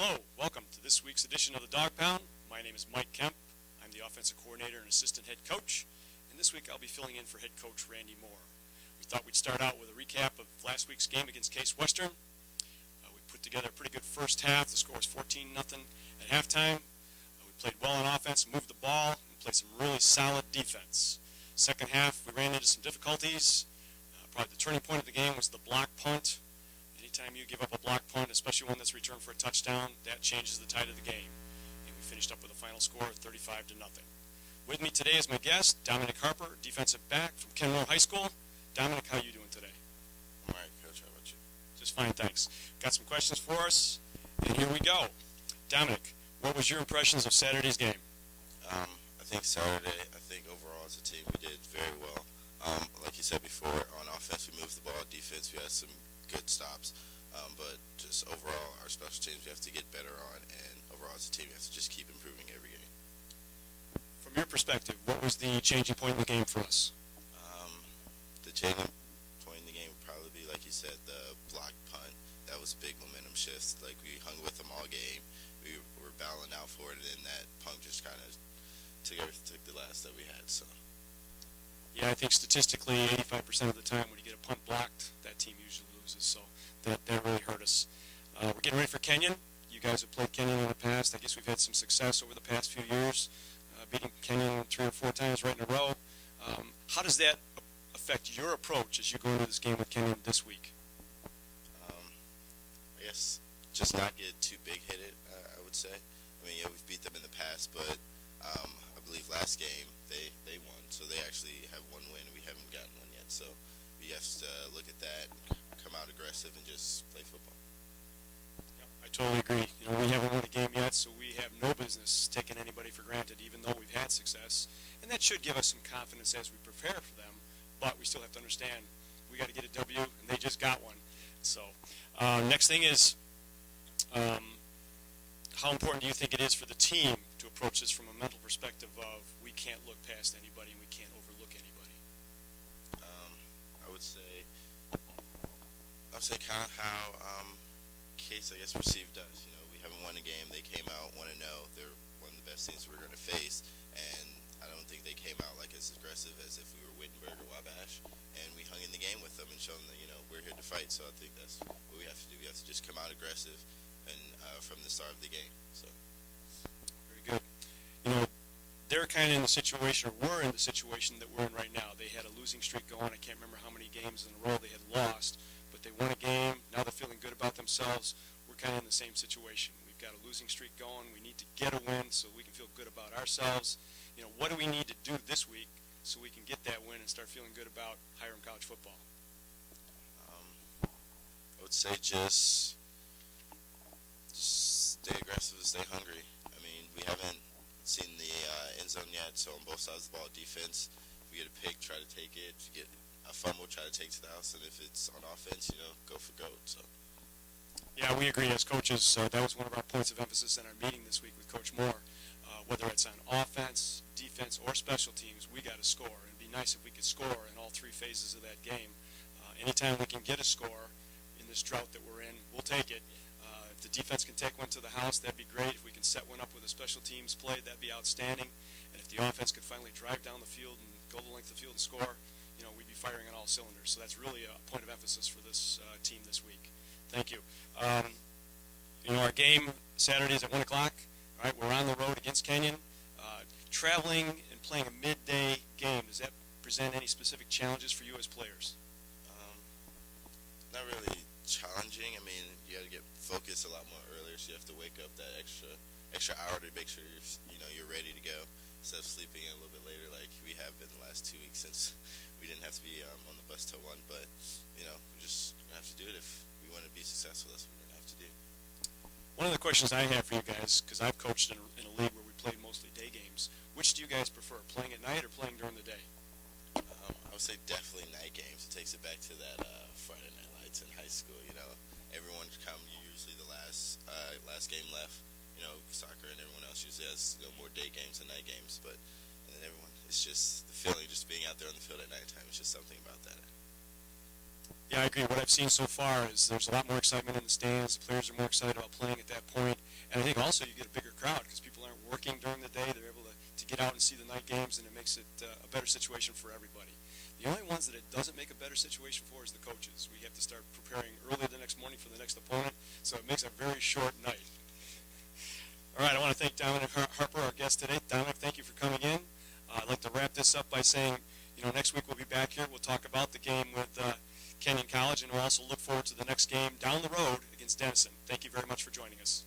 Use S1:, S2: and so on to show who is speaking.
S1: Hello, welcome to this week's edition of the Dog Pound. My name is Mike Kemp. I'm the offensive coordinator and assistant head coach, and this week I'll be filling in for head coach Randy Moore. We thought we'd start out with a recap of last week's game against Case Western. We put together a pretty good first half. The score was 14-0 at halftime. We played well on offense, moved the ball, and played some really solid defense. Second half, we ran into some difficulties. Probably the turning point of the game was the block punt. Anytime you give up a block punt, especially one that's returned for a touchdown, that changes the tide of the game. And we finished up with a final score of 35-0. With me today is my guest, Dominic Harper, defensive back from Kenyon High School. Dominic, how are you doing today?
S2: All right, Coach. How about you?
S1: Just fine, thanks. Got some questions for us, and here we go. Dominic, what was your impressions of Saturday's game?
S2: I think Saturday, overall as a team, we did very well. Like you said before, on offense, we moved the ball. Defense, we had some good stops. But just overall, our special teams, we have to get better on. And overall as a team, we have to just keep improving every game.
S1: From your perspective, what was the changing point in the game for us?
S2: The changing point in the game would probably be, like you said, the block punt. That was a big momentum shift. Like, we hung with them all game. We were battling out for it, and then that punt just kind of took the last that we had. So.
S1: Yeah, I think statistically 85% of the time when you get a punt blocked, that team usually loses. So that really hurt us. We're getting ready for Kenyon. You guys have played Kenyon in the past. I guess we've had some success over the past few years, beating Kenyon 3 or 4 times right in a row. How does that affect your approach as you go into this game with Kenyon this week?
S2: I guess just not get too big-headed, I would say. I mean, yeah, we've beat them in the past, but I believe last game they won. So they actually have one win, and we haven't gotten one yet. So we have to look at that, come out aggressive, and just play football.
S1: Yeah, I totally agree. We haven't won a game yet, so we have no business taking anybody for granted, even though we've had success. And that should give us some confidence as we prepare for them. But we still have to understand we got to get a W, and they just got one. So next thing is, how important do you think it is for the team to approach this from a mental perspective of we can't look past anybody and we can't overlook anybody?
S2: I would say kind of how Case, I guess, received us. We haven't won a game. They came out 1-0. They're one of the best teams we're going to face, and I don't think they came out like as aggressive as if we were Wittenberg or Wabash, and we hung in the game with them and showed them that we're here to fight. So I think that's what we have to do. We have to just come out aggressive and from the start of the game. So
S1: very good. They're kind of in the situation, or we're in the situation that we're in right now. They had a losing streak going. I can't remember how many games in a row they had lost, but they won a game. Now they're feeling good about themselves. We're kind of in the same situation. We've got a losing streak going. We need to get a win so we can feel good about ourselves. What do we need to do this week so we can get that win and start feeling good about Hiram College football?
S2: I would say just stay aggressive and stay hungry. I mean, we haven't seen the end zone yet, so on both sides of the ball, defense, if we get a pick, try to take it. If you get a fumble, try to take it to the house, and if it's on offense, go for goat. So.
S1: Yeah, we agree as coaches. That was one of our points of emphasis in our meeting this week with Coach Moore. Whether it's on offense, defense, or special teams, we got to score. It'd be nice if we could score in all 3 phases of that game. Anytime we can get a score in this drought that we're in, we'll take it. If the defense can take one to the house, that'd be great. If we can set one up with a special teams play, that'd be outstanding. And if the offense could finally drive down the field and go the length of the field and score, we'd be firing on all cylinders. So that's really a point of emphasis for this team this week. Thank you. Our game Saturday is at 1 o'clock. All right, we're on the road against Kenyon. Traveling and playing a midday game, does that present any specific challenges for you as players?
S2: Not really challenging. I mean, you got to get focused a lot more earlier, so you have to wake up that extra hour to make sure you're ready to go instead of sleeping in a little bit later like we have been the last 2 weeks since we didn't have to be on the bus till 1. But we just gonna have to do it if we want to be successful. That's what we're gonna have to do.
S1: One of the questions I have for you guys, because I've coached in a league where we played mostly day games, which do you guys prefer, playing at night or playing during the day?
S2: I would say definitely night games. It takes it back to that Friday Night Lights in high school. Everyone come usually the last game left. Soccer and everyone else usually has more day games than night games. But and then everyone, it's just the feeling, just being out there on the field at nighttime. It's just something about that.
S1: Yeah, I agree. What I've seen so far is there's a lot more excitement in the stands. The players are more excited about playing at that point. And I think also you get a bigger crowd because people aren't working during the day. They're able to get out and see the night games, and it makes it a better situation for everybody. The only ones that it doesn't make a better situation for is the coaches. We have to start preparing early the next morning for the next opponent, so it makes a very short night. All right, I want to thank Dominic Harper, our guest today. Dominic, thank you for coming in. I'd like to wrap this up by saying, next week we'll be back here. We'll talk about the game with Kenyon College, and we'll also look forward to the next game down the road against Denison. Thank you very much for joining us.